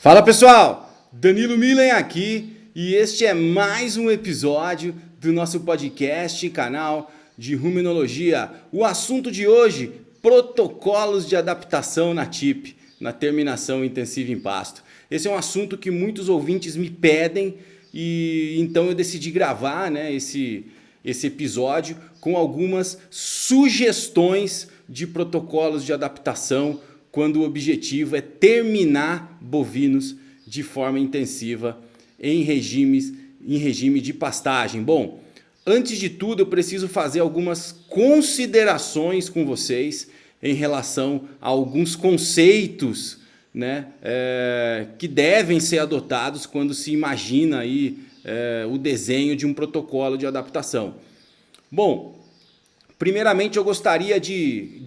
Fala pessoal, Danilo Milen aqui e este é mais um episódio do nosso podcast, canal de ruminologia. O assunto de hoje, protocolos de adaptação na TIP, na terminação intensiva em pasto. Esse é um assunto que muitos ouvintes me pedem e então eu decidi gravar esse episódio com algumas sugestões de protocolos de adaptação quando o objetivo é terminar bovinos de forma intensiva em regime de pastagem. Bom, antes de tudo eu preciso fazer algumas considerações com vocês em relação a alguns conceitos que devem ser adotados quando se imagina aí, o desenho de um protocolo de adaptação. Bom, primeiramente eu gostaria de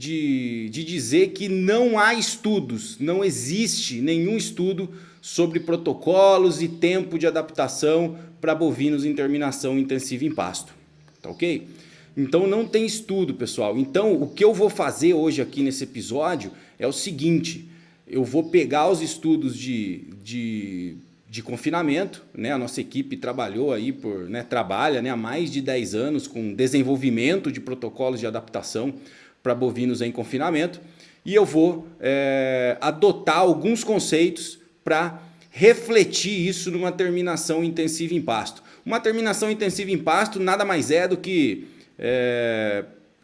dizer que não há estudos, não existe nenhum estudo sobre protocolos e tempo de adaptação para bovinos em terminação intensiva em pasto, tá ok? Então não tem estudo, pessoal. Então o que eu vou fazer hoje aqui nesse episódio é o seguinte: eu vou pegar os estudos de confinamento, a nossa equipe trabalhou aí trabalha há mais de 10 anos com desenvolvimento de protocolos de adaptação para bovinos em confinamento, e eu vou adotar alguns conceitos para refletir isso numa terminação intensiva em pasto. Uma terminação intensiva em pasto nada mais é do que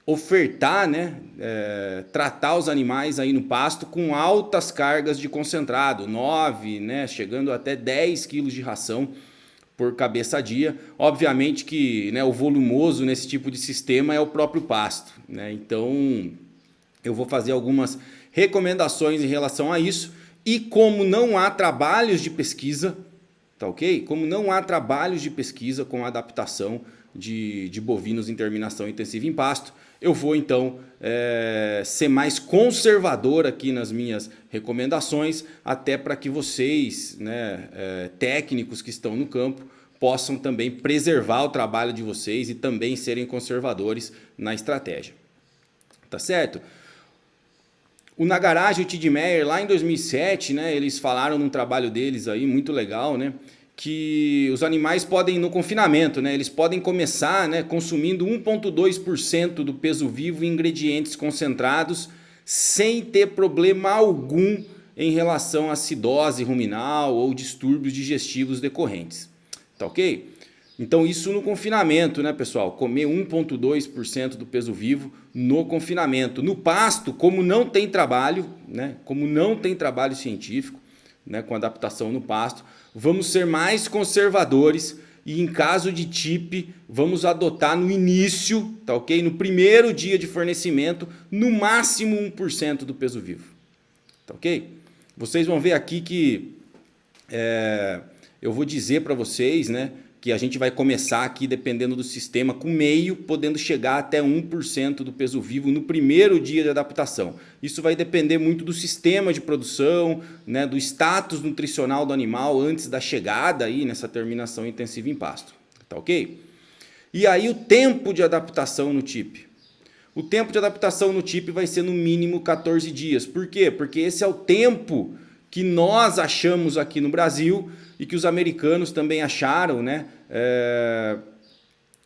ofertar, tratar os animais aí no pasto com altas cargas de concentrado, 9, chegando até 10 quilos de ração por cabeça a dia. Obviamente que o volumoso nesse tipo de sistema é o próprio pasto, Então eu vou fazer algumas recomendações em relação a isso, e como não há trabalhos de pesquisa, tá ok? Como não há trabalhos de pesquisa com adaptação de bovinos em terminação intensiva em pasto, eu vou então ser mais conservador aqui nas minhas recomendações, até para que vocês, técnicos que estão no campo, possam também preservar o trabalho de vocês e também serem conservadores na estratégia. Tá certo? O Nagaraj e o Tidmeyer, lá em 2007, eles falaram num trabalho deles aí, muito legal, que os animais podem, no confinamento, eles podem começar consumindo 1,2% do peso vivo em ingredientes concentrados sem ter problema algum em relação à acidose ruminal ou distúrbios digestivos decorrentes. Tá ok? Então isso no confinamento, pessoal? Comer 1,2% do peso vivo no confinamento. No pasto, como não tem trabalho, como não tem trabalho científico, com adaptação no pasto, vamos ser mais conservadores e em caso de TIP, vamos adotar no início, tá ok? No primeiro dia de fornecimento, no máximo 1% do peso vivo, tá ok? Vocês vão ver aqui que eu vou dizer para vocês, que a gente vai começar aqui, dependendo do sistema, com meio, podendo chegar até 1% do peso vivo no primeiro dia de adaptação. Isso vai depender muito do sistema de produção, do status nutricional do animal antes da chegada aí nessa terminação intensiva em pasto. Tá ok? E aí o tempo de adaptação no TIP. O tempo de adaptação no TIP vai ser no mínimo 14 dias. Por quê? Porque esse é o tempo que nós achamos aqui no Brasil e que os americanos também acharam,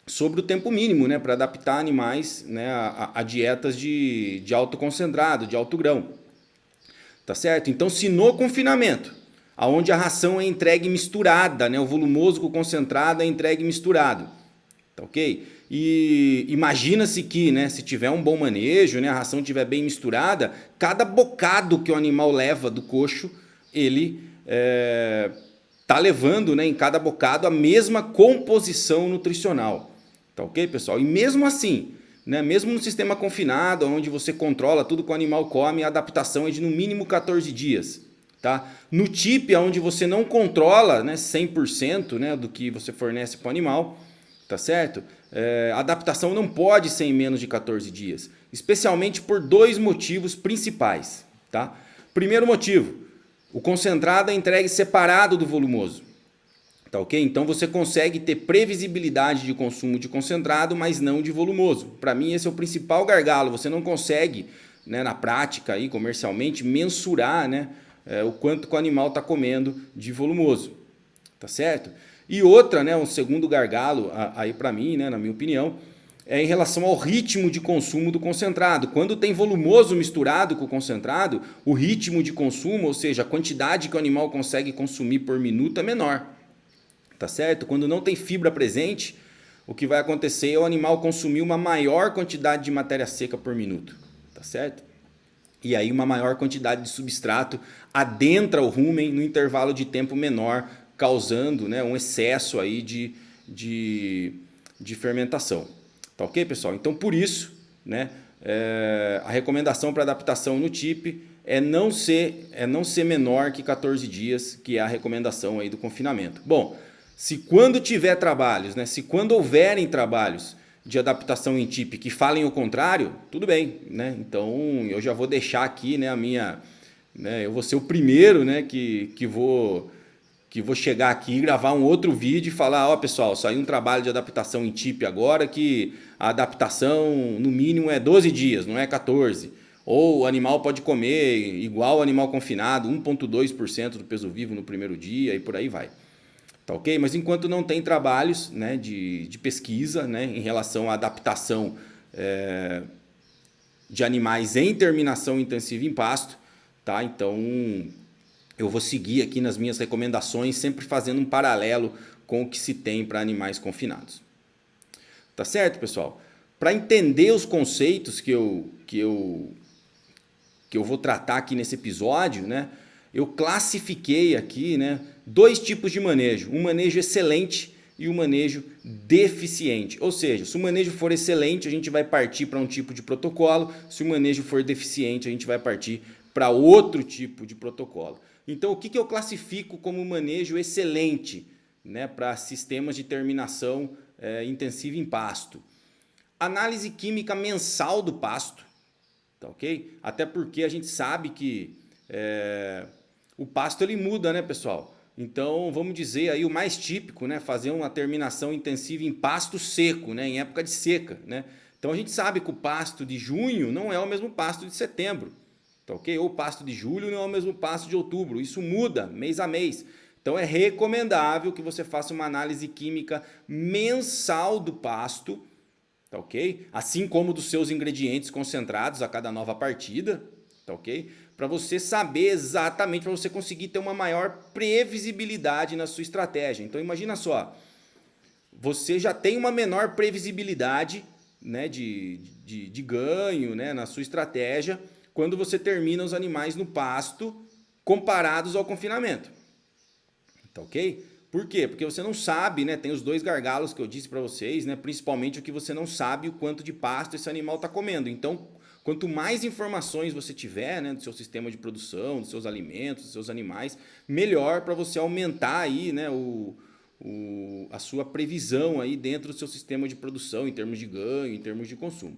sobre o tempo mínimo, para adaptar animais a dietas de alto concentrado, de alto grão. Tá certo? Então, se no confinamento, onde a ração é entregue misturada, o volumoso com o concentrado é entregue misturado, tá ok? E imagina-se que, se tiver um bom manejo, a ração estiver bem misturada, cada bocado que o animal leva do coxo, ele está levando em cada bocado a mesma composição nutricional. Tá ok, pessoal? E mesmo assim, mesmo no sistema confinado, onde você controla tudo que o animal come, a adaptação é de no mínimo 14 dias. Tá? No TIP, onde você não controla 100% do que você fornece para o animal, tá certo? A adaptação não pode ser em menos de 14 dias, especialmente por dois motivos principais. Tá? Primeiro motivo: o concentrado é entregue separado do volumoso, tá ok? Então você consegue ter previsibilidade de consumo de concentrado, mas não de volumoso. Para mim esse é o principal gargalo, você não consegue, na prática, aí, comercialmente, mensurar o quanto que o animal está comendo de volumoso, tá certo? E outra, né, um segundo gargalo aí para mim, né, na minha opinião, é em relação ao ritmo de consumo do concentrado. Quando tem volumoso misturado com o concentrado, o ritmo de consumo, ou seja, a quantidade que o animal consegue consumir por minuto é menor. Tá certo? Quando não tem fibra presente, o que vai acontecer é o animal consumir uma maior quantidade de matéria seca por minuto. Tá certo? E aí uma maior quantidade de substrato adentra o rumen no intervalo de tempo menor, causando, né, um excesso aí de fermentação. Tá ok, pessoal? Então, por isso, né, a recomendação para adaptação no TIP é não ser menor que 14 dias, que é a recomendação aí do confinamento. Bom, se quando tiver trabalhos, né, se quando houverem trabalhos de adaptação em TIP que falem o contrário, tudo bem, né? Então, eu já vou deixar aqui, né, a minha, né, eu vou ser o primeiro, né, que vou chegar aqui e gravar um outro vídeo e falar, ó, pessoal, saiu um trabalho de adaptação em TIP agora que a adaptação no mínimo é 12 dias, não é 14. Ou o animal pode comer igual o animal confinado, 1,2% do peso vivo no primeiro dia e por aí vai. Tá ok? Mas enquanto não tem trabalhos, né, de pesquisa, né, em relação à adaptação de animais em terminação intensiva em pasto, tá? Então eu vou seguir aqui nas minhas recomendações, sempre fazendo um paralelo com o que se tem para animais confinados. Tá certo, pessoal? Para entender os conceitos que eu vou tratar aqui nesse episódio, né, eu classifiquei aqui, né, dois tipos de manejo. Um manejo excelente e um manejo deficiente. Ou seja, se o manejo for excelente, a gente vai partir para um tipo de protocolo. Se o manejo for deficiente, a gente vai partir para outro tipo de protocolo. Então, o que eu classifico como manejo excelente, né, para sistemas de terminação intensiva em pasto? Análise química mensal do pasto, tá ok? Até porque a gente sabe que o pasto ele muda, né, pessoal? Então, vamos dizer aí o mais típico, né, fazer uma terminação intensiva em pasto seco, né, em época de seca, né? Então, a gente sabe que o pasto de junho não é o mesmo pasto de setembro. Tá ok? Ou o pasto de julho não é o mesmo pasto de outubro. Isso muda mês a mês. Então é recomendável que você faça uma análise química mensal do pasto, tá ok? Assim como dos seus ingredientes concentrados a cada nova partida, tá ok? Para você saber exatamente, para você conseguir ter uma maior previsibilidade na sua estratégia. Então imagina só, você já tem uma menor previsibilidade, né, de ganho, né, na sua estratégia, quando você termina os animais no pasto comparados ao confinamento. Tá ok? Por quê? Porque você não sabe, né? Tem os dois gargalos que eu disse para vocês, né? Principalmente o que você não sabe o quanto de pasto esse animal está comendo. Então, quanto mais informações você tiver, né, do seu sistema de produção, dos seus alimentos, dos seus animais, melhor para você aumentar aí, né, a sua previsão aí dentro do seu sistema de produção, em termos de ganho, em termos de consumo.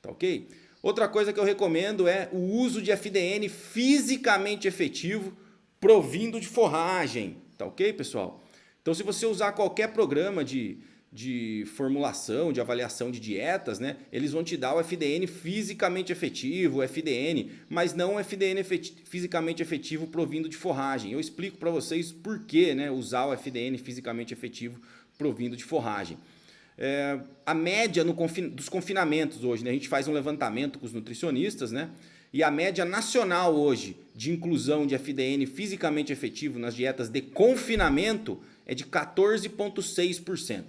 Tá ok? Outra coisa que eu recomendo é o uso de FDN fisicamente efetivo provindo de forragem. Tá ok, pessoal? Então, se você usar qualquer programa de formulação, de avaliação de dietas, né, eles vão te dar o FDN fisicamente efetivo, o FDN, mas não o FDN fisicamente efetivo provindo de forragem. Eu explico para vocês por que, né, usar o FDN fisicamente efetivo provindo de forragem. A média dos confinamentos hoje, né? A gente faz um levantamento com os nutricionistas, né? E a média nacional hoje de inclusão de FDN fisicamente efetivo nas dietas de confinamento é de 14,6%.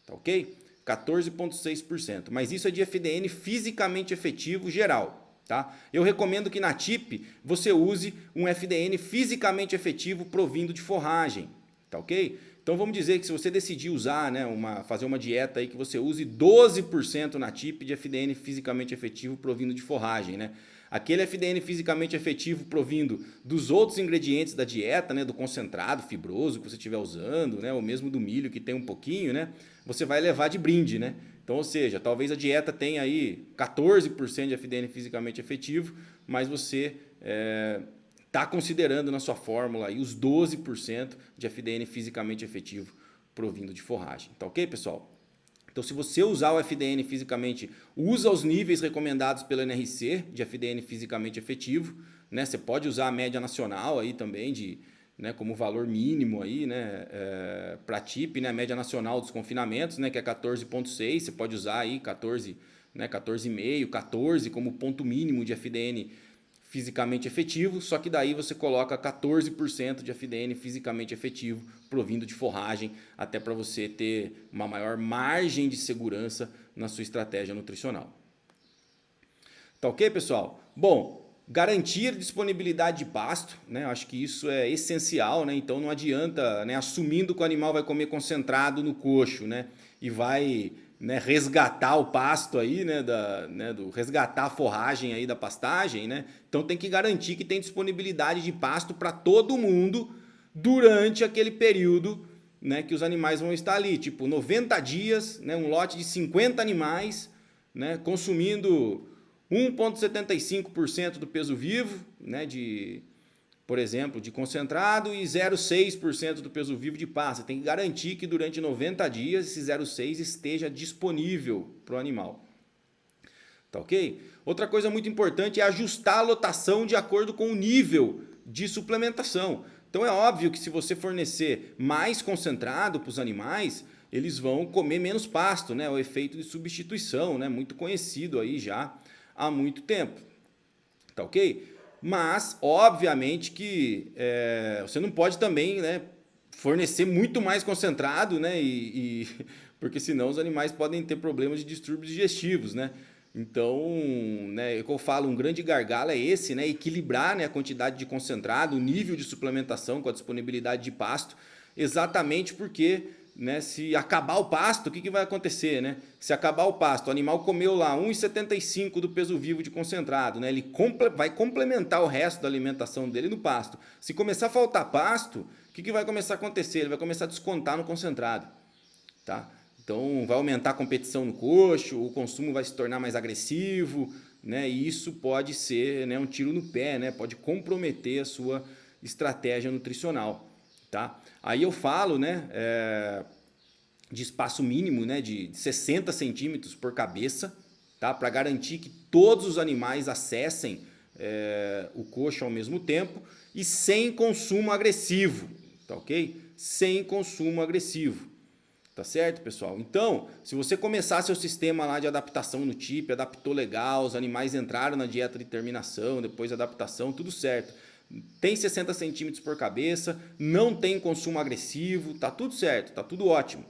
Tá ok? 14,6%. Mas isso é de FDN fisicamente efetivo geral. Tá? Eu recomendo que na TIP você use um FDN fisicamente efetivo provindo de forragem. Tá ok? Então vamos dizer que se você decidir usar, né, fazer uma dieta aí que você use 12% na TIP de FDN fisicamente efetivo provindo de forragem, né? Aquele FDN fisicamente efetivo provindo dos outros ingredientes da dieta, né, do concentrado fibroso que você estiver usando, né, ou mesmo do milho que tem um pouquinho, né, você vai levar de brinde, né? Então, ou seja, talvez a dieta tenha aí 14% de FDN fisicamente efetivo, mas você está considerando na sua fórmula aí os 12% de FDN fisicamente efetivo provindo de forragem. Tá ok, pessoal? Então, se você usar o FDN fisicamente, usa os níveis recomendados pela NRC de FDN fisicamente efetivo, né? Você pode usar a média nacional aí também né, como valor mínimo aí, né, para TIP, né, a média nacional dos confinamentos, né, que é 14,6, você pode usar aí 14, né, 14,5, 14 como ponto mínimo de FDN fisicamente efetivo, só que daí você coloca 14% de FDN fisicamente efetivo provindo de forragem, até para você ter uma maior margem de segurança na sua estratégia nutricional. Tá ok, pessoal? Bom, garantir disponibilidade de pasto, né? Acho que isso é essencial, né? Então não adianta, né, assumindo que o animal vai comer concentrado no coxo, né, e vai, né, resgatar o pasto aí, né, resgatar a forragem aí da pastagem, né? Então tem que garantir que tem disponibilidade de pasto para todo mundo durante aquele período, né, que os animais vão estar ali, tipo 90 dias, né, um lote de 50 animais, né, consumindo 1,75% do peso vivo, né, por exemplo, de concentrado e 0,6% do peso vivo de pasta. Tem que garantir que durante 90 dias esse 0,6 esteja disponível para o animal. Tá ok? Outra coisa muito importante é ajustar a lotação de acordo com o nível de suplementação. Então é óbvio que se você fornecer mais concentrado para os animais, eles vão comer menos pasto, né? O efeito de substituição, né? Muito conhecido aí já há muito tempo. Tá ok? Mas, obviamente que você não pode também, né, fornecer muito mais concentrado, né, porque senão os animais podem ter problemas de distúrbios digestivos, né? Então, né, o que eu falo, um grande gargalo é esse, né, equilibrar, né, a quantidade de concentrado, o nível de suplementação com a disponibilidade de pasto, exatamente porque, né, se acabar o pasto, o que vai acontecer, né? Se acabar o pasto, o animal comeu lá 1,75 do peso vivo de concentrado, né? Ele vai complementar o resto da alimentação dele no pasto. Se começar a faltar pasto, o que vai começar a acontecer? Ele vai começar a descontar no concentrado, tá? Então vai aumentar a competição no coxo, o consumo vai se tornar mais agressivo, né? E isso pode ser, né, um tiro no pé, né? Pode comprometer a sua estratégia nutricional, tá? Aí eu falo, né, de espaço mínimo, né, de 60 centímetros por cabeça, tá? Para garantir que todos os animais acessem o coxo ao mesmo tempo e sem consumo agressivo, tá ok? Sem consumo agressivo. Tá certo, pessoal? Então, se você começar seu sistema lá de adaptação no TIP, adaptou legal, os animais entraram na dieta de terminação, depois adaptação, tudo certo. Tem 60 centímetros por cabeça, não tem consumo agressivo, tá tudo certo, tá tudo ótimo.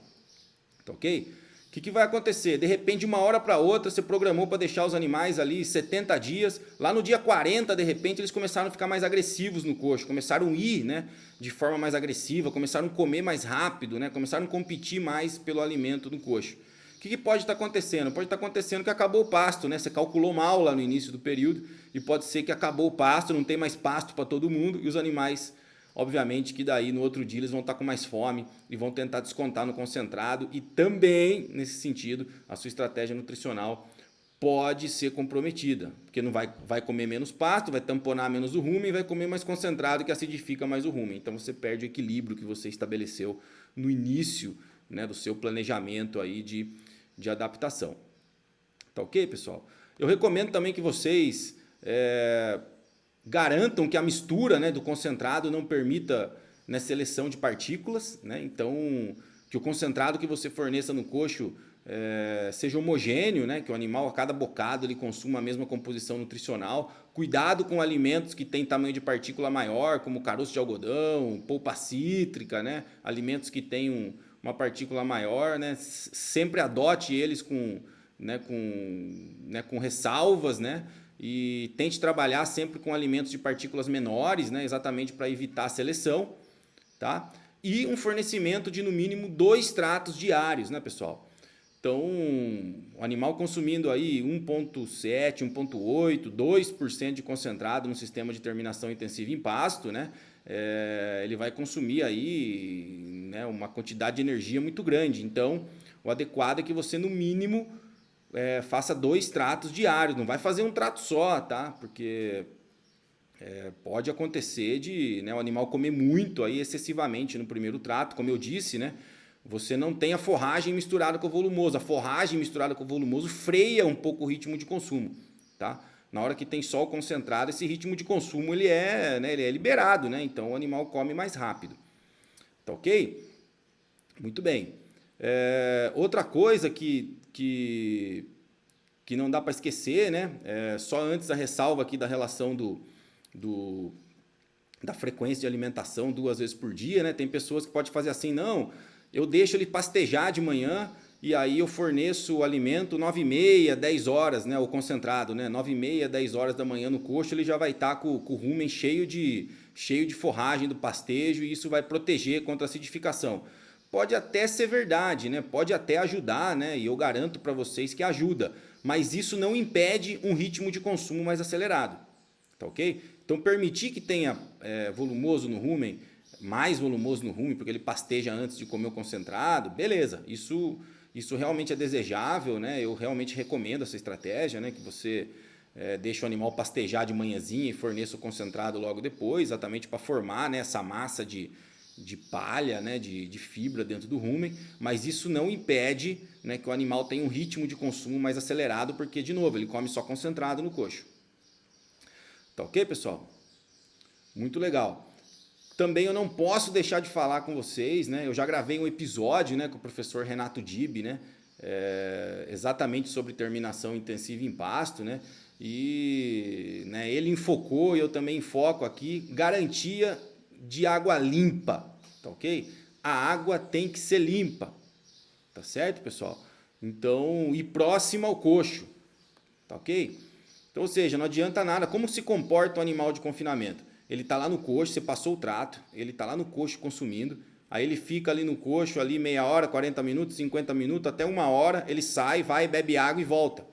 Tá ok? O que vai acontecer? De repente, de uma hora para outra, você programou para deixar os animais ali 70 dias. Lá no dia 40, de repente, eles começaram a ficar mais agressivos no coxo. Começaram a ir, né, de forma mais agressiva, começaram a comer mais rápido, né, começaram a competir mais pelo alimento no coxo. O que pode estar acontecendo? Pode estar acontecendo que acabou o pasto, né? Você calculou mal lá no início do período e pode ser que acabou o pasto, não tem mais pasto para todo mundo e os animais, obviamente que daí no outro dia eles vão estar com mais fome e vão tentar descontar no concentrado e também, nesse sentido, a sua estratégia nutricional pode ser comprometida, porque não vai comer menos pasto, vai tamponar menos o rumen e vai comer mais concentrado que acidifica mais o rumen. Então você perde o equilíbrio que você estabeleceu no início, né, do seu planejamento aí de adaptação. Tá ok, pessoal? Eu recomendo também que vocês garantam que a mistura, né, do concentrado não permita, né, seleção de partículas, né? Então, que o concentrado que você forneça no coxo seja homogêneo, né? Que o animal a cada bocado ele consuma a mesma composição nutricional. Cuidado com alimentos que têm tamanho de partícula maior, como caroço de algodão, polpa cítrica, né? Alimentos que têm uma partícula maior, né? Sempre adote eles com ressalvas, né? E tente trabalhar sempre com alimentos de partículas menores, né? Exatamente para evitar a seleção, tá? E um fornecimento de no mínimo 2 tratos diários, né, pessoal? Então, o animal consumindo aí 1,7, 1,8, 2% de concentrado no sistema de terminação intensiva em pasto, né? Ele vai consumir aí, né, uma quantidade de energia muito grande. Então, o adequado é que você, no mínimo, faça 2 tratos diários. Não vai fazer um trato só, tá? Porque pode acontecer de, né, o animal comer muito aí excessivamente no primeiro trato, como eu disse, né? Você não tem a forragem misturada com o volumoso. A forragem misturada com o volumoso freia um pouco o ritmo de consumo, tá? Na hora que tem só o concentrado, esse ritmo de consumo ele é, né, ele é liberado, né? Então o animal come mais rápido. Tá ok? Muito bem. Outra coisa que não dá para esquecer, né? Só antes a ressalva aqui da relação da frequência de alimentação 2 vezes por dia, né? Tem pessoas que podem fazer assim, não, eu deixo ele pastejar de manhã e aí eu forneço o alimento 9h30, 10 horas, né? O concentrado, né? 9h30, 10 horas da manhã no coxo, ele já vai estar com o rumen cheio de forragem do pastejo e isso vai proteger contra a acidificação. Pode até ser verdade, né? Pode até ajudar, né? E eu garanto para vocês que ajuda, mas isso não impede um ritmo de consumo mais acelerado, tá ok? Então permitir que tenha volumoso no rumen, mais volumoso no rumen, porque ele pasteja antes de comer o concentrado, beleza, isso realmente é desejável, né? Eu realmente recomendo essa estratégia, né? Que você deixa o animal pastejar de manhãzinha e forneça o concentrado logo depois, exatamente para formar, né, essa massa de palha, né, de fibra dentro do rumen, mas isso não impede, né, que o animal tenha um ritmo de consumo mais acelerado, porque, de novo, ele come só concentrado no coxo. Tá ok, pessoal? Muito legal. Também eu não posso deixar de falar com vocês, né? Eu já gravei um episódio, né, com o professor Renato Dib, né? Exatamente sobre terminação intensiva em pasto, né? E né, ele enfocou e eu também enfoco aqui, garantia de água limpa, tá ok? A água tem que ser limpa, tá certo, pessoal? Então, e próxima ao coxo, tá ok? Então, ou seja, não adianta nada. Como se comporta o animal de confinamento? Ele está lá no coxo, você passou o trato, ele está lá no coxo consumindo, aí ele fica ali no coxo, ali meia hora, 40 minutos, 50 minutos, até 1 hora, ele sai, vai, bebe água e volta.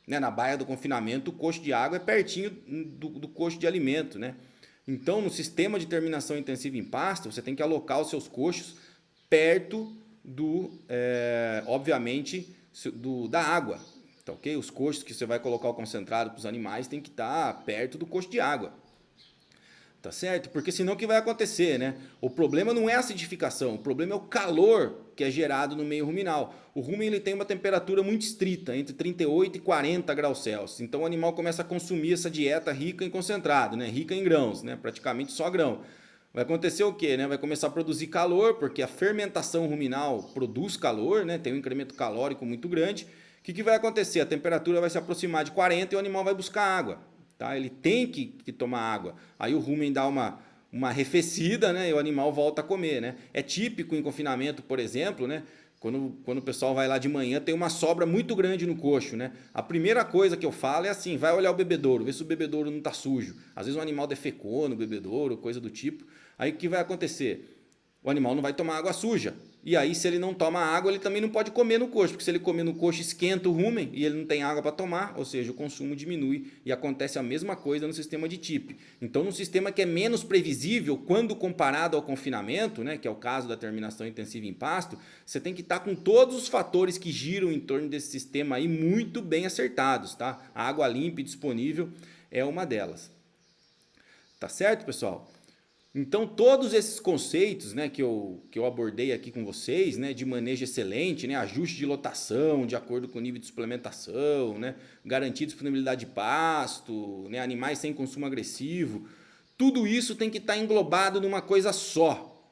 Né? Na baia do confinamento, o coxo de água é pertinho do coxo de alimento, né? Então, no sistema de terminação intensiva em pasto, você tem que alocar os seus coxos perto obviamente, da água. Tá ok? Os coxos que você vai colocar o concentrado para os animais tem que estar perto do coxo de água. Tá certo? Porque senão o que vai acontecer, né? O problema não é a acidificação, o problema é o calor que é gerado no meio ruminal. O rumen ele tem uma temperatura muito estrita, entre 38 e 40 graus Celsius. Então o animal começa a consumir essa dieta rica em concentrado, né? Rica em grãos, né? Praticamente só grão. Vai acontecer o quê? Né? Vai começar a produzir calor, porque a fermentação ruminal produz calor, né? Tem um incremento calórico muito grande. O que vai acontecer? A temperatura vai se aproximar de 40 e o animal vai buscar água. Tá? Ele tem que tomar água. Aí o rumen dá uma arrefecida, né? E o animal volta a comer. Né? É típico em confinamento, por exemplo, né? Quando o pessoal vai lá de manhã, tem uma sobra muito grande no coxo. Né? A primeira coisa que eu falo é assim, vai olhar o bebedouro, vê se o bebedouro não está sujo. Às vezes o animal defecou no bebedouro, coisa do tipo. Aí o que vai acontecer? O animal não vai tomar água suja. E aí, se ele não toma água, ele também não pode comer no coxo, porque se ele comer no coxo, esquenta o rumen e ele não tem água para tomar, ou seja, o consumo diminui e acontece a mesma coisa no sistema de TIP. Então, num sistema que é menos previsível, quando comparado ao confinamento, né, que é o caso da terminação intensiva em pasto, você tem que estar com todos os fatores que giram em torno desse sistema aí muito bem acertados. Tá? A água limpa e disponível é uma delas. Tá certo, pessoal? Então, todos esses conceitos, né, que eu abordei aqui com vocês, né, de manejo excelente, né, ajuste de lotação de acordo com o nível de suplementação, né, garantir disponibilidade de pasto, né, animais sem consumo agressivo, tudo isso tem que estar englobado numa coisa só,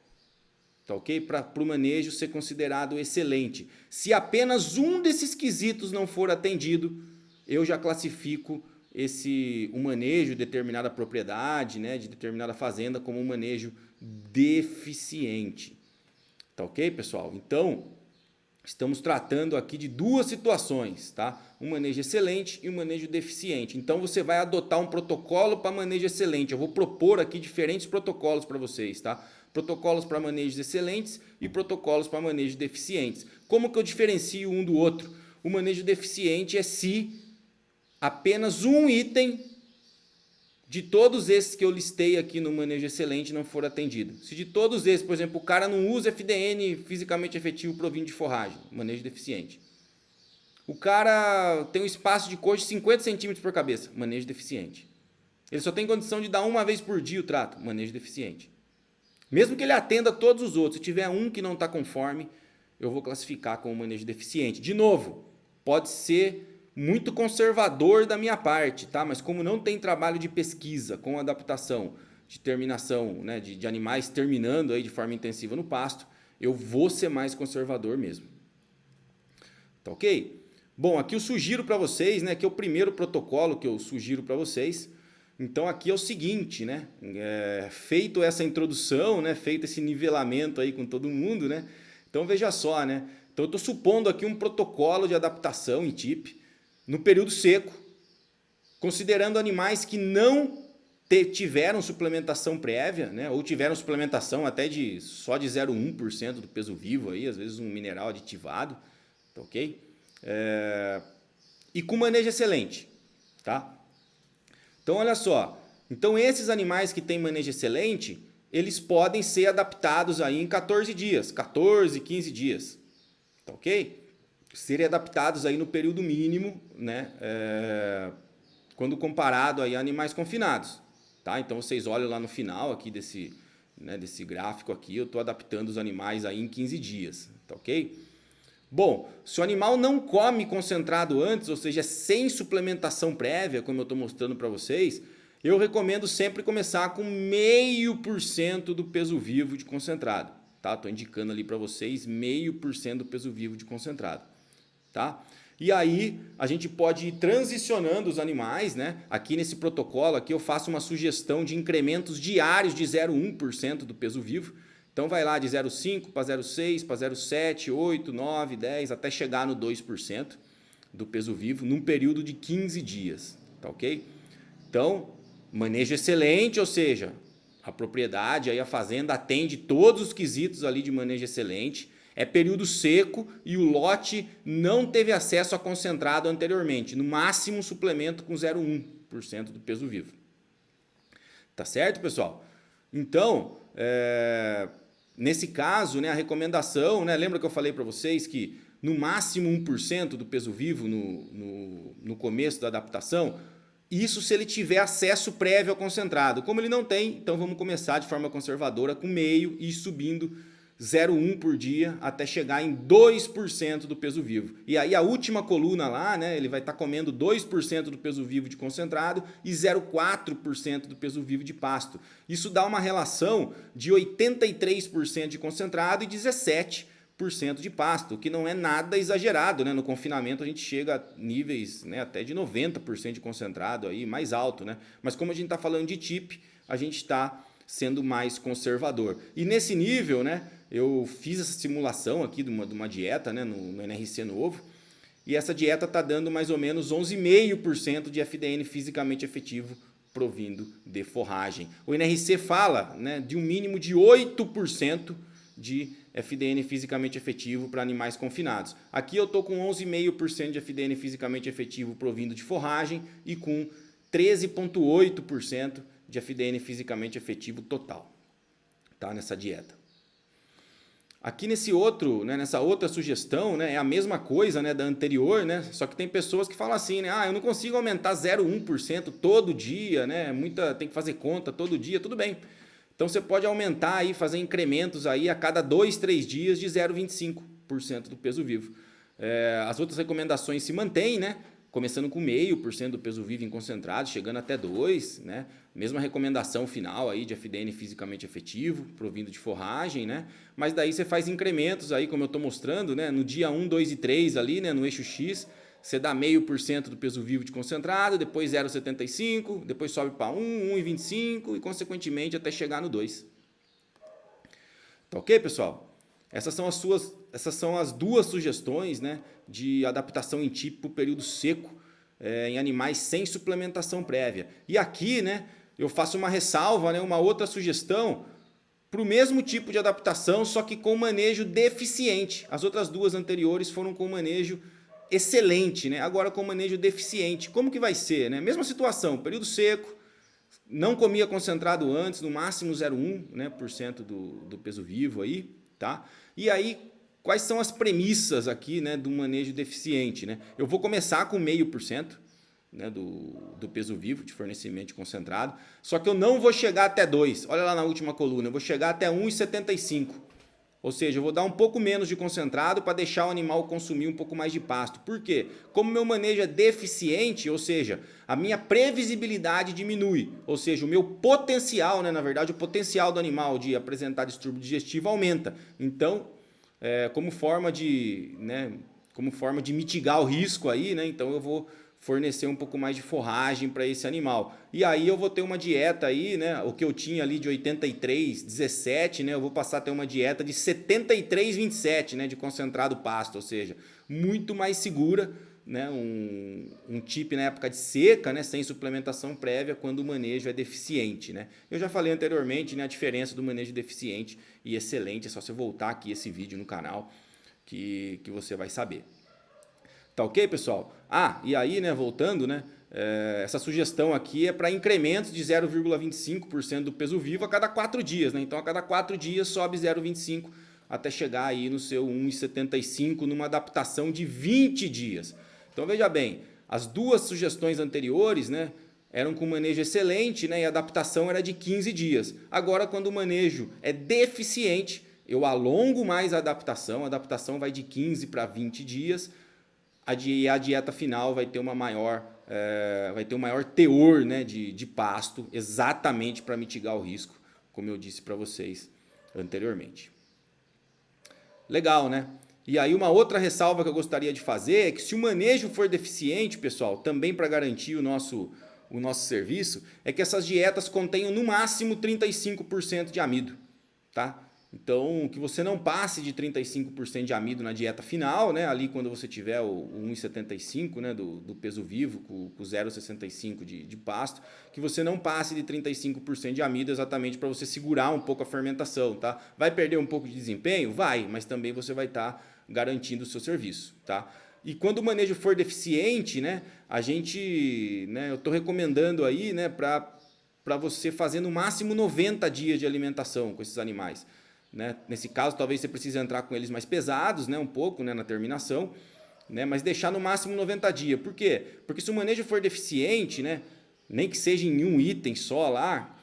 tá ok? Para o manejo ser considerado excelente. Se apenas um desses quesitos não for atendido, eu já classifico o manejo de determinada propriedade, né, de determinada fazenda como um manejo deficiente. Tá ok, pessoal? Então, estamos tratando aqui de duas situações, tá? Um manejo excelente e um manejo deficiente. Então, você vai adotar um protocolo para manejo excelente. Eu vou propor aqui diferentes protocolos para vocês, tá? Protocolos para manejos excelentes e protocolos para manejos deficientes. Como que eu diferencio um do outro? O manejo deficiente é se apenas um item de todos esses que eu listei aqui no manejo excelente não for atendido. Se de todos esses, por exemplo, o cara não usa FDN fisicamente efetivo provindo de forragem, manejo deficiente. O cara tem um espaço de coxo de 50 centímetros por cabeça, manejo deficiente. Ele só tem condição de dar uma vez por dia o trato, manejo deficiente. Mesmo que ele atenda todos os outros, se tiver um que não está conforme, eu vou classificar como manejo deficiente. De novo, pode ser muito conservador da minha parte, tá? Mas como não tem trabalho de pesquisa com adaptação de terminação, né, de animais terminando aí de forma intensiva no pasto, eu vou ser mais conservador mesmo. Tá ok? Bom, aqui eu sugiro para vocês, né, que é o primeiro protocolo que eu sugiro para vocês. Então aqui é o seguinte, né, feito essa introdução, né, feito esse nivelamento aí com todo mundo, né, então veja só, né, então eu estou supondo aqui um protocolo de adaptação em TIP no período seco, considerando animais que não tiveram suplementação prévia, né, ou tiveram suplementação até só de 0,1% do peso vivo, aí, às vezes um mineral aditivado, tá ok? E com manejo excelente, tá? Então olha só, então esses animais que têm manejo excelente, eles podem ser adaptados aí em 14 dias, 14, 15 dias, tá ok? Serem adaptados aí no período mínimo, né, quando comparado aí a animais confinados, tá? Então vocês olham lá no final aqui desse gráfico aqui, eu estou adaptando os animais aí em 15 dias, tá ok? Bom, se o animal não come concentrado antes, ou seja, sem suplementação prévia, como eu estou mostrando para vocês, eu recomendo sempre começar com 0,5% do peso vivo de concentrado, tá? Estou indicando ali para vocês 0,5% do peso vivo de concentrado, tá? E aí a gente pode ir transicionando os animais, né? Aqui nesse protocolo aqui eu faço uma sugestão de incrementos diários de 0,1% do peso vivo. Então vai lá de 0,5 para 0,6, para 0,7, 8, 9, 10, até chegar no 2% do peso vivo num período de 15 dias, tá ok? Então, manejo excelente, ou seja, a propriedade, aí a fazenda atende todos os quesitos ali de manejo excelente, é período seco e o lote não teve acesso a concentrado anteriormente, no máximo suplemento com 0,1% do peso vivo. Tá certo, pessoal? Então, nesse caso, né, a recomendação, né, lembra que eu falei para vocês que no máximo 1% do peso vivo no começo da adaptação, isso se ele tiver acesso prévio ao concentrado. Como ele não tem, então vamos começar de forma conservadora com meio e ir subindo 0,1 por dia até chegar em 2% do peso vivo. E aí a última coluna lá, né, ele vai estar comendo 2% do peso vivo de concentrado e 0,4% do peso vivo de pasto. Isso dá uma relação de 83% de concentrado e 17% de pasto, o que não é nada exagerado, né? No confinamento a gente chega a níveis, né, até de 90% de concentrado, aí, mais alto, né? Mas como a gente está falando de TIP, a gente está sendo mais conservador. E nesse nível, né, eu fiz essa simulação aqui de uma dieta, né, no NRC novo, e essa dieta está dando mais ou menos 11,5% de FDN fisicamente efetivo provindo de forragem. O NRC fala, né, de um mínimo de 8% de FDN fisicamente efetivo para animais confinados. Aqui eu estou com 11,5% de FDN fisicamente efetivo provindo de forragem e com 13,8% de FDN fisicamente efetivo total, tá, nessa dieta. Aqui nesse outro, né, nessa outra sugestão, né, é a mesma coisa, né, da anterior, né, só que tem pessoas que falam assim, né, eu não consigo aumentar 0,1% todo dia, né, tem que fazer conta todo dia, tudo bem. Então você pode aumentar aí, fazer incrementos aí a cada 2, 3 dias de 0,25% do peso vivo. As outras recomendações se mantêm, né? Começando com 0,5% do peso vivo em concentrado, chegando até 2%, né? Mesma recomendação final aí de FDN fisicamente efetivo, provindo de forragem, né? Mas daí você faz incrementos aí, como eu estou mostrando, né? No dia 1, 2 e 3 ali, né? No eixo X, você dá 0,5% do peso vivo de concentrado, depois 0,75%, depois sobe para 1, 1,25% e consequentemente até chegar no 2%. Tá ok, pessoal? Essas são as duas sugestões, né, de adaptação em TIP para o período seco em animais sem suplementação prévia. E aqui, né, eu faço uma ressalva, né, uma outra sugestão para o mesmo tipo de adaptação, só que com manejo deficiente. As outras duas anteriores foram com manejo excelente, né? Agora com manejo deficiente. Como que vai ser, né? Mesma situação, período seco, não comia concentrado antes, no máximo 0,1%, né, por cento do peso vivo aí, tá? E aí, quais são as premissas aqui, né, do manejo deficiente, né? Eu vou começar com 0,5%, né, do peso vivo de fornecimento de concentrado, só que eu não vou chegar até 2%. Olha lá na última coluna, eu vou chegar até 1,75%. Ou seja, eu vou dar um pouco menos de concentrado para deixar o animal consumir um pouco mais de pasto. Por quê? Como meu manejo é deficiente, ou seja, a minha previsibilidade diminui. Ou seja, o meu potencial, né, na verdade, o potencial do animal de apresentar distúrbio digestivo aumenta. Então, como forma de, né, como forma de mitigar o risco aí, né, então eu vou fornecer um pouco mais de forragem para esse animal. E aí eu vou ter uma dieta aí, né, o que eu tinha ali de 83, 17, né, eu vou passar a ter uma dieta de 73, 27, né, de concentrado pasto, ou seja, muito mais segura, né, um tip na época de seca, né, sem suplementação prévia, quando o manejo é deficiente, né. Eu já falei anteriormente, né, a diferença do manejo deficiente e excelente, é só você voltar aqui esse vídeo no canal que você vai saber. Tá ok, pessoal? Ah, e aí, né, voltando, né, essa sugestão aqui é para incrementos de 0,25% do peso vivo a cada 4 dias, né? Então, a cada 4 dias sobe 0,25 até chegar aí no seu 1,75 numa adaptação de 20 dias. Então, veja bem, as duas sugestões anteriores, né, eram com manejo excelente, né, e a adaptação era de 15 dias. Agora, quando o manejo é deficiente, eu alongo mais a adaptação vai de 15 para 20 dias, a dieta final vai ter vai ter um maior teor, né, de pasto, exatamente para mitigar o risco, como eu disse para vocês anteriormente. Legal, né? E aí uma outra ressalva que eu gostaria de fazer é que se o manejo for deficiente, pessoal, também para garantir o nosso serviço, é que essas dietas contenham no máximo 35% de amido, tá? Então, que você não passe de 35% de amido na dieta final, né? Ali quando você tiver o 1,75, né, do peso vivo, com 0,65 de pasto, que você não passe de 35% de amido exatamente para você segurar um pouco a fermentação, tá? Vai perder um pouco de desempenho? Vai, mas também você vai estar garantindo o seu serviço, tá? E quando o manejo for deficiente, né, eu estou recomendando aí, né, para você fazer no máximo 90 dias de alimentação com esses animais. Né? Nesse caso, talvez você precise entrar com eles mais pesados, né? Um pouco, né? Na terminação, né? Mas deixar no máximo 90 dias. Por quê? Porque se o manejo for deficiente, né? Nem que seja em um item só lá,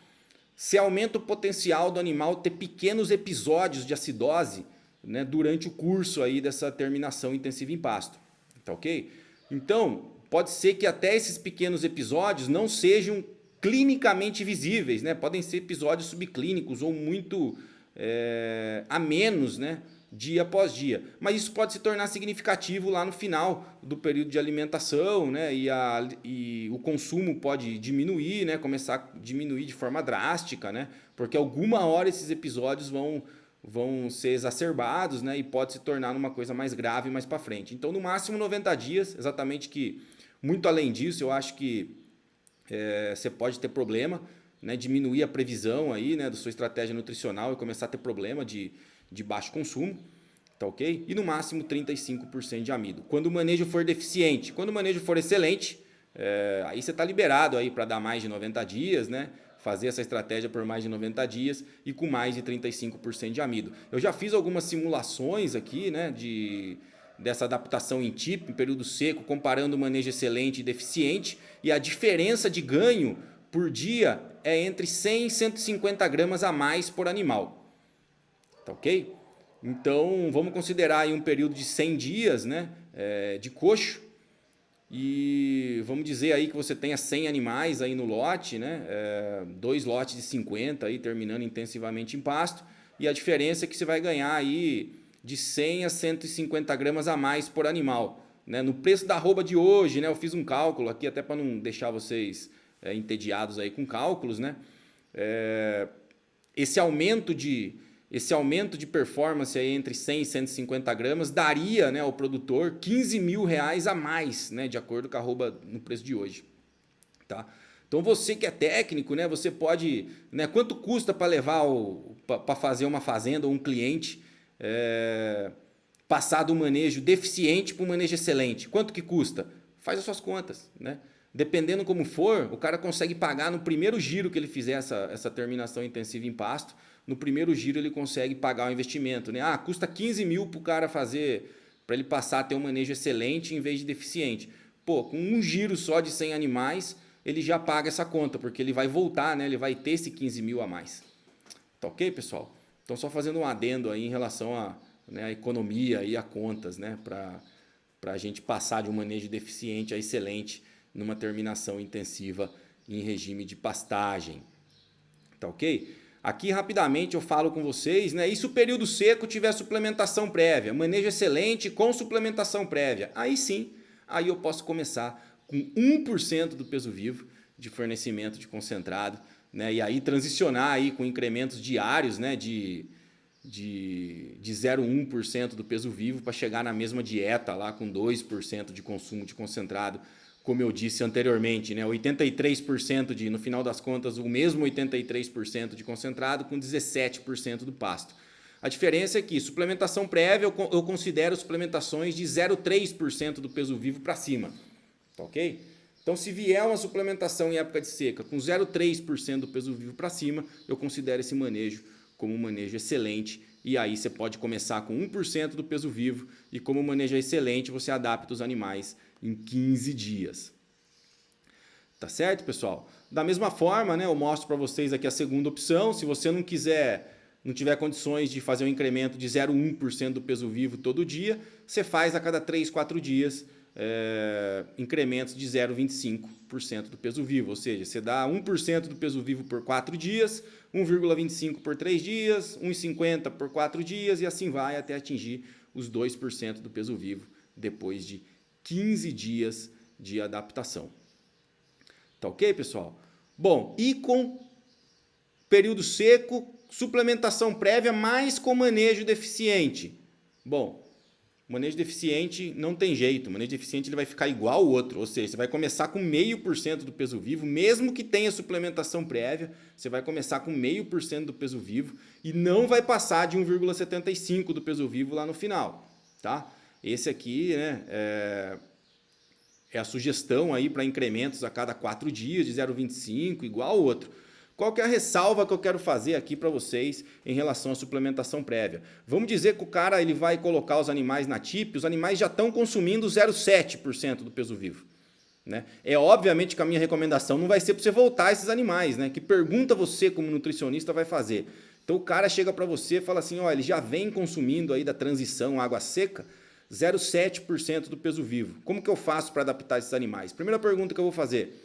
se aumenta o potencial do animal ter pequenos episódios de acidose, né? Durante o curso aí dessa terminação intensiva em pasto. Tá ok? Então, pode ser que até esses pequenos episódios não sejam clinicamente visíveis, né? Podem ser episódios subclínicos ou muito a menos, né, dia após dia. Mas isso pode se tornar significativo lá no final do período de alimentação, né, e o consumo pode diminuir, né, começar a diminuir de forma drástica, né, porque alguma hora esses episódios vão ser exacerbados, né, e pode se tornar uma coisa mais grave mais para frente. Então, no máximo 90 dias, exatamente, que muito além disso, eu acho que você pode ter problema, né, diminuir a previsão aí, né, da sua estratégia nutricional e começar a ter problema de baixo consumo, tá ok? E no máximo 35% de amido. Quando o manejo for deficiente, quando o manejo for excelente, aí você está liberado aí para dar mais de 90 dias, né? Fazer essa estratégia por mais de 90 dias e com mais de 35% de amido. Eu já fiz algumas simulações aqui, né, dessa adaptação em tipo, em período seco, comparando o manejo excelente e deficiente, e a diferença de ganho por dia é entre 100 e 150 gramas a mais por animal. Tá ok? Então, vamos considerar aí um período de 100 dias, né, de coxo. E vamos dizer aí que você tenha 100 animais aí no lote, né, 2 lotes de 50 aí terminando intensivamente em pasto. E a diferença é que você vai ganhar aí de 100 a 150 gramas a mais por animal. Né? No preço da arroba de hoje, né, eu fiz um cálculo aqui até para não deixar vocês entediados aí com cálculos, né? Esse aumento de performance aí entre 100 e 150 gramas daria, né, ao produtor 15 mil reais a mais, né, de acordo com a arroba no preço de hoje. Tá? Então você que é técnico, né, você pode, né, quanto custa para levar para fazer uma fazenda ou um cliente passar do manejo deficiente para o manejo excelente? Quanto que custa? Faz as suas contas, né? Dependendo como for, o cara consegue pagar no primeiro giro que ele fizer essa terminação intensiva em pasto, no primeiro giro ele consegue pagar o investimento, né? Ah, custa 15 mil para o cara fazer, para ele passar a ter um manejo excelente em vez de deficiente. Pô, com um giro só de 100 animais, ele já paga essa conta, porque ele vai voltar, né? Ele vai ter esse 15 mil a mais. Tá ok, pessoal? Então, só fazendo um adendo aí em relação a, né, a economia e a contas, né, para a gente passar de um manejo deficiente a excelente numa terminação intensiva em regime de pastagem. Tá ok? Aqui rapidamente eu falo com vocês, né? E se o período seco tiver suplementação prévia, manejo excelente com suplementação prévia, aí sim, aí eu posso começar com 1% do peso vivo de fornecimento de concentrado, né? E aí transicionar aí com incrementos diários, né? De 0,1% do peso vivo para chegar na mesma dieta lá com 2% de consumo de concentrado, como eu disse anteriormente, né? 83% no final das contas, o mesmo 83% de concentrado com 17% do pasto. A diferença é que suplementação prévia eu considero suplementações de 0,3% do peso vivo para cima, tá ok? Então, se vier uma suplementação em época de seca com 0,3% do peso vivo para cima, eu considero esse manejo como um manejo excelente, e aí você pode começar com 1% do peso vivo, e como o manejo é excelente, você adapta os animais em 15 dias. Tá certo, pessoal? Da mesma forma, né, eu mostro para vocês aqui a segunda opção. Se você não tiver condições de fazer um incremento de 0,1% do peso vivo todo dia, você faz a cada 3, 4 dias incrementos de 0,25% do peso vivo. Ou seja, você dá 1% do peso vivo por 4 dias, 1,25% por 3 dias, 1,50% por 4 dias e assim vai até atingir os 2% do peso vivo depois de 15 dias de adaptação. Tá ok, pessoal? Bom, e com período seco, suplementação prévia, mais com manejo deficiente. Bom, manejo deficiente não tem jeito. O manejo deficiente ele vai ficar igual ao outro. Ou seja, você vai começar com 0,5% do peso vivo, mesmo que tenha suplementação prévia, você vai começar com 0,5% do peso vivo e não vai passar de 1,75% do peso vivo lá no final. Tá? Esse aqui, né, é a sugestão aí para incrementos a cada 4 dias de 0,25, igual ao outro. Qual que é a ressalva que eu quero fazer aqui para vocês em relação à suplementação prévia? Vamos dizer que o cara ele vai colocar os animais na TIP, os animais já estão consumindo 0,7% do peso vivo. Né? É obviamente que a minha recomendação não vai ser para você voltar esses animais, né? Que pergunta você como nutricionista vai fazer? Então o cara chega para você e fala assim, ó, ele já vem consumindo aí da transição água seca 0,7% do peso vivo. Como que eu faço para adaptar esses animais? Primeira pergunta que eu vou fazer.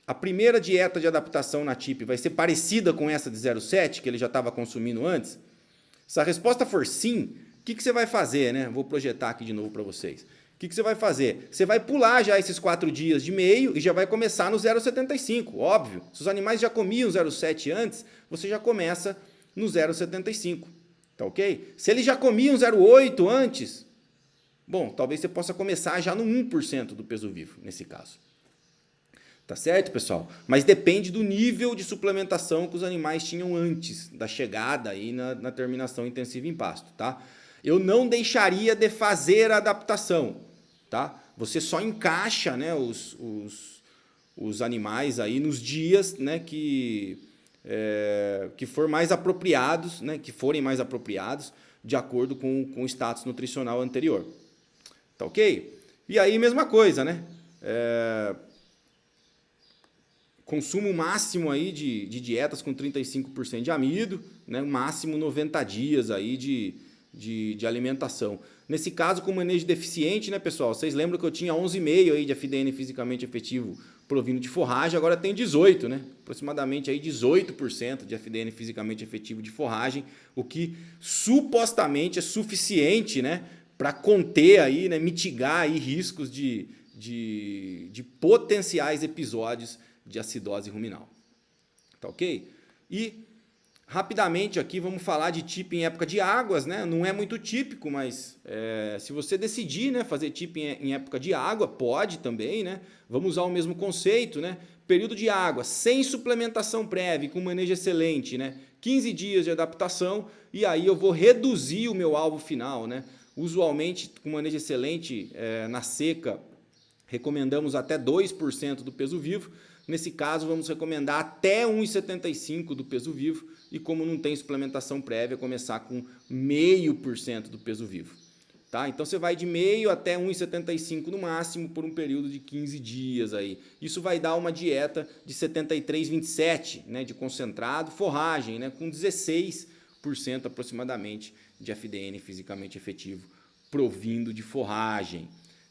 A primeira dieta de adaptação na TIP vai ser parecida com essa de 0,7 que ele já estava consumindo antes? Se a resposta for sim, o que você vai fazer? Né? Vou projetar aqui de novo para vocês. O que você vai fazer? Você vai pular já esses 4 dias de meio e já vai começar no 0,75, óbvio. Se os animais já comiam 0,7 antes, você já começa no 0,75. Tá ok? Se eles já comiam 0,8 antes, bom, talvez você possa começar já no 1% do peso vivo, nesse caso. Tá certo, pessoal? Mas depende do nível de suplementação que os animais tinham antes da chegada aí na terminação intensiva em pasto, tá? Eu não deixaria de fazer a adaptação, tá? Você só encaixa, né, os animais aí nos dias, né, que forem mais apropriados, né, que forem mais apropriados de acordo com o status nutricional anterior. Tá ok? E aí, mesma coisa, né? Consumo máximo aí de dietas com 35% de amido, né? Máximo 90 dias aí de alimentação. Nesse caso, com manejo deficiente, né, pessoal? Vocês lembram que eu tinha 11,5 aí de FDN fisicamente efetivo provindo de forragem, agora tem 18, né? Aproximadamente aí 18% de FDN fisicamente efetivo de forragem, o que supostamente é suficiente, né, para conter aí, né, mitigar aí riscos de potenciais episódios de acidose ruminal. Tá ok? E rapidamente aqui vamos falar de TIP em época de águas, né? Não é muito típico, mas se você decidir, né, fazer TIP em época de água, pode também, né? Vamos usar o mesmo conceito, né? Período de água, sem suplementação prévia, com manejo excelente, né? 15 dias de adaptação e aí eu vou reduzir o meu alvo final, né? Usualmente, com manejo excelente, na seca, recomendamos até 2% do peso vivo. Nesse caso, vamos recomendar até 1,75% do peso vivo e, como não tem suplementação prévia, começar com 0,5% do peso vivo. Tá? Então, você vai de 0,5% até 1,75% no máximo por um período de 15 dias. Aí. Isso vai dar uma dieta de 73,27, né, de concentrado, forragem, né, com 16 5% aproximadamente de FDN fisicamente efetivo provindo de forragem.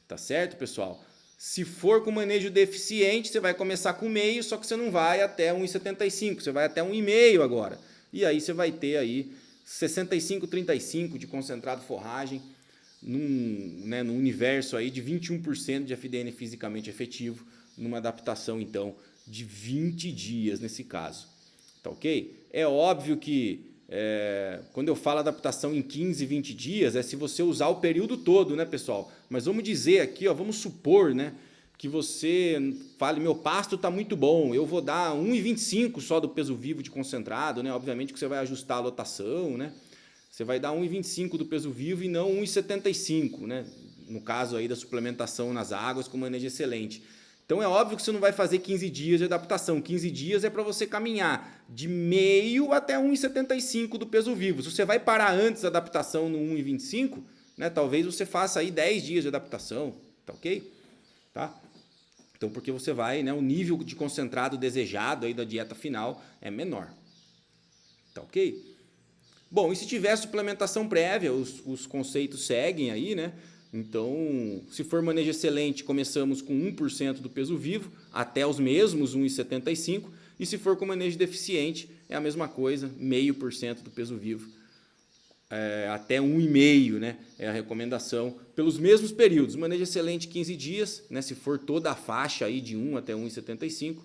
Tá certo, pessoal? Se for com manejo deficiente, você vai começar com meio, só que você não vai até 1,75, você vai até 1,5 agora. E aí você vai ter aí 65-35 de concentrado forragem num universo aí de 21% de FDN fisicamente efetivo, numa adaptação então de 20 dias nesse caso. Tá ok? É óbvio que quando eu falo adaptação em 15, 20 dias, é se você usar o período todo, né, pessoal? Mas vamos dizer aqui, ó, vamos supor, né, que você fale, meu pasto está muito bom, eu vou dar 1,25 só do peso vivo de concentrado, né? Obviamente que você vai ajustar a lotação, né? Você vai dar 1,25 do peso vivo e não 1,75, né? No caso aí da suplementação nas águas com manejo excelente. Então é óbvio que você não vai fazer 15 dias de adaptação. 15 dias é para você caminhar de meio até 1,75 do peso vivo. Se você vai parar antes da adaptação no 1,25, né, talvez você faça aí 10 dias de adaptação, tá ok? Tá? Então porque você vai, né, o nível de concentrado desejado aí da dieta final é menor. Tá ok? Bom, e se tiver suplementação prévia, os conceitos seguem aí, né? Então, se for manejo excelente, começamos com 1% do peso vivo, até os mesmos 1,75%. E se for com manejo deficiente, é a mesma coisa, 0,5% do peso vivo, até 1,5%, né? É a recomendação, pelos mesmos períodos. Manejo excelente, 15 dias, né? Se for toda a faixa aí de 1 até 1,75%.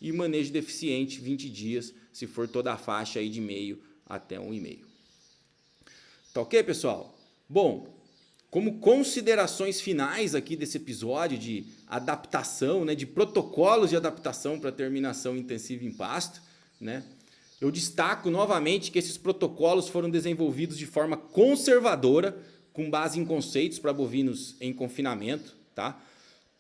E manejo deficiente, 20 dias, se for toda a faixa aí de 0,5% até 1,5%. Tá ok, pessoal? Bom, como considerações finais aqui desse episódio de adaptação, né, de protocolos de adaptação para terminação intensiva em pasto, né, eu destaco novamente que esses protocolos foram desenvolvidos de forma conservadora, com base em conceitos para bovinos em confinamento, tá?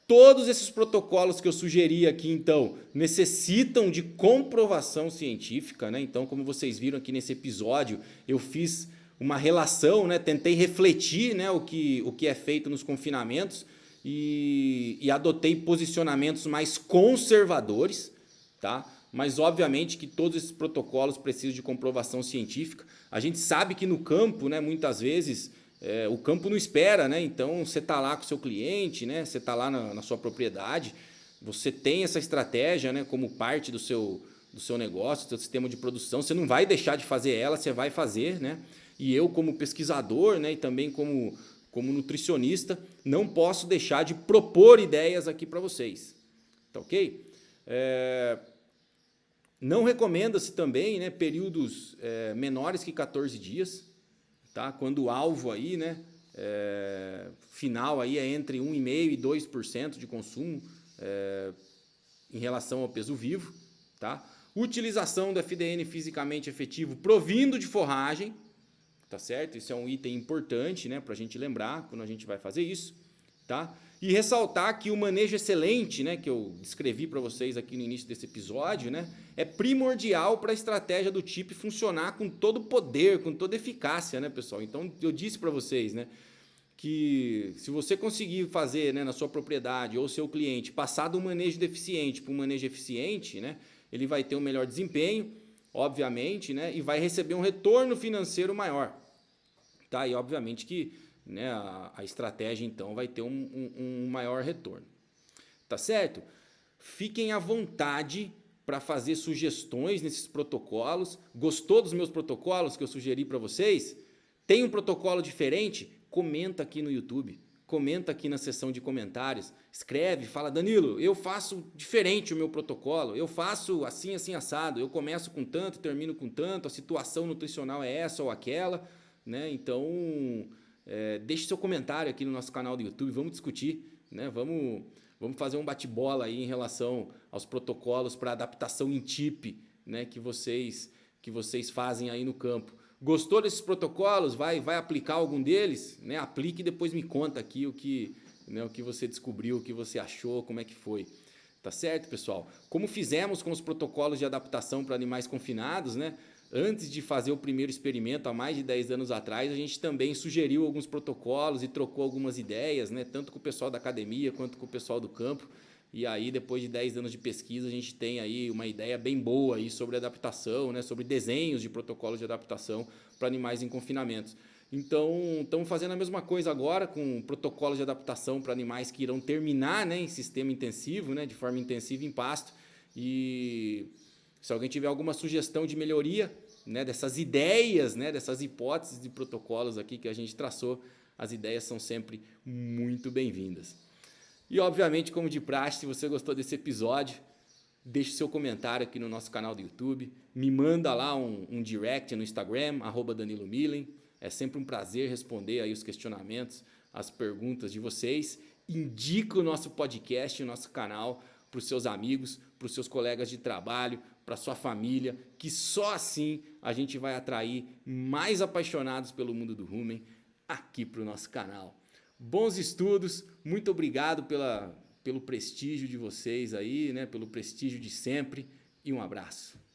Todos esses protocolos que eu sugeri aqui, então, necessitam de comprovação científica, né? Então, como vocês viram aqui nesse episódio, eu fiz uma relação, né? Tentei refletir, né, o que é feito nos confinamentos e adotei posicionamentos mais conservadores, tá? Mas, obviamente, que todos esses protocolos precisam de comprovação científica. A gente sabe que no campo, né, muitas vezes, o campo não espera, né? Então você está lá com o seu cliente, né? Você está lá na sua propriedade, você tem essa estratégia, né, como parte do seu negócio, do seu sistema de produção. Você não vai deixar de fazer ela, você vai fazer, né? E eu, como pesquisador, né, e também como nutricionista, não posso deixar de propor ideias aqui para vocês. Tá ok? Não recomenda-se também, né, períodos menores que 14 dias. Tá? Quando o alvo aí, né, final aí é entre 1,5% e 2% de consumo em relação ao peso vivo. Tá? Utilização do FDN fisicamente efetivo provindo de forragem. Tá certo? Isso é um item importante, né, para a gente lembrar quando a gente vai fazer isso. Tá? E ressaltar que o manejo excelente, né, que eu descrevi para vocês aqui no início desse episódio, né, é primordial para a estratégia do TIP funcionar com todo o poder, com toda eficácia, né, pessoal? Então eu disse para vocês, né, que se você conseguir fazer, né, na sua propriedade ou seu cliente passar do manejo deficiente para um manejo eficiente, né, ele vai ter um melhor desempenho, obviamente, né, e vai receber um retorno financeiro maior. Tá? E obviamente que, né, a estratégia então vai ter um maior retorno. Tá certo? Fiquem à vontade para fazer sugestões nesses protocolos. Gostou dos meus protocolos que eu sugeri para vocês? Tem um protocolo diferente? Comenta aqui no YouTube. Comenta aqui na seção de comentários. Escreve, fala, Danilo, eu faço diferente o meu protocolo. Eu faço assim, assim, assado. Eu começo com tanto, termino com tanto. A situação nutricional é essa ou aquela, né? Então, deixe seu comentário aqui no nosso canal do YouTube. Vamos discutir, né? Vamos fazer um bate-bola aí em relação aos protocolos para adaptação em TIP, né, que vocês fazem aí no campo. Gostou desses protocolos? Vai aplicar algum deles? Né? Aplique e depois me conta aqui o que você descobriu, o que você achou, como é que foi. Tá certo, pessoal? Como fizemos com os protocolos de adaptação para animais confinados, né? Antes de fazer o primeiro experimento, há mais de 10 anos atrás, a gente também sugeriu alguns protocolos e trocou algumas ideias, né? Tanto com o pessoal da academia quanto com o pessoal do campo. E aí, depois de 10 anos de pesquisa, a gente tem aí uma ideia bem boa aí sobre adaptação, né? Sobre desenhos de protocolos de adaptação para animais em confinamento. Então, estamos fazendo a mesma coisa agora com protocolos de adaptação para animais que irão terminar, né, em sistema intensivo, né, de forma intensiva em pasto. E se alguém tiver alguma sugestão de melhoria, né, dessas ideias, né, dessas hipóteses de protocolos aqui que a gente traçou, as ideias são sempre muito bem-vindas. E obviamente, como de praxe, se você gostou desse episódio, deixe seu comentário aqui no nosso canal do YouTube, me manda lá um direct no Instagram, @DaniloMillen. É sempre um prazer responder aí os questionamentos, as perguntas de vocês. Indica o nosso podcast, o nosso canal para os seus amigos, para os seus colegas de trabalho, para a sua família, que só assim a gente vai atrair mais apaixonados pelo mundo do rumen aqui para o nosso canal. Bons estudos, muito obrigado pelo prestígio de vocês aí, né? Pelo prestígio de sempre e um abraço.